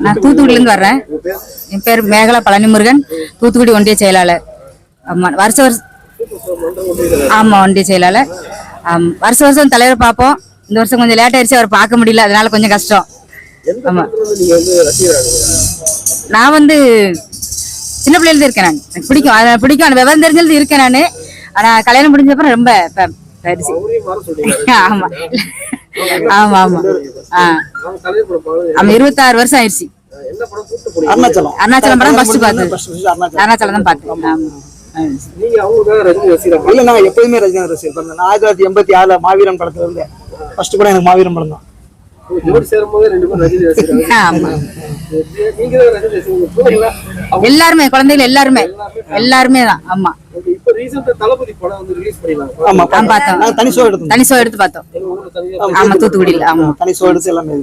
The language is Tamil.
நான் தூத்துக்குடியிலேருந்து வர்றேன். என் பேர் மேகலா பழனிமுருகன், தூத்துக்குடி ஒன்றிய செயலாளர். ஆமாம், வருஷம் ஆமாம் ஒன்றிய செயலாளர். வருஷம் தலைவரை பார்ப்போம். இந்த வருஷம் கொஞ்சம் லேட் ஆயிடுச்சு, அவர் பார்க்க முடியல, அதனால கொஞ்சம் கஷ்டம். ஆமாம், நான் வந்து சின்ன பிள்ளையில இருக்கேன். நான் எனக்கு பிடிக்கும், அதை பிடிக்கும், அந்த விவரம் தெரிஞ்சது இருக்கேன் நான். ஆனால் கல்யாணம் முடிஞ்சப்பறம் ரொம்ப ஆமா ஆமா ஆமா. ஆமா 26 வருஷம் ஆயிடுச்சு. அருணாச்சலம் படம் ஃபர்ஸ்ட் பார்த்தது. அருணாச்சலம் தான் பார்த்தேன். இல்ல நான் எப்பயுமே ரஜினி ரசிகர். 1986 மாவீரன் படத்துல இருந்து ஃபர்ஸ்ட் கூட எனக்கு மாவீரன் படம் தான். எல்லாருமே குழந்தைகள் எல்லாருமே தான். ஆமா தனி ஷோ எடுத்து பார்த்தோம். ஆமா தூத்துக்குடியில். ஆமா தனி ஷோ எடுத்து எல்லாமே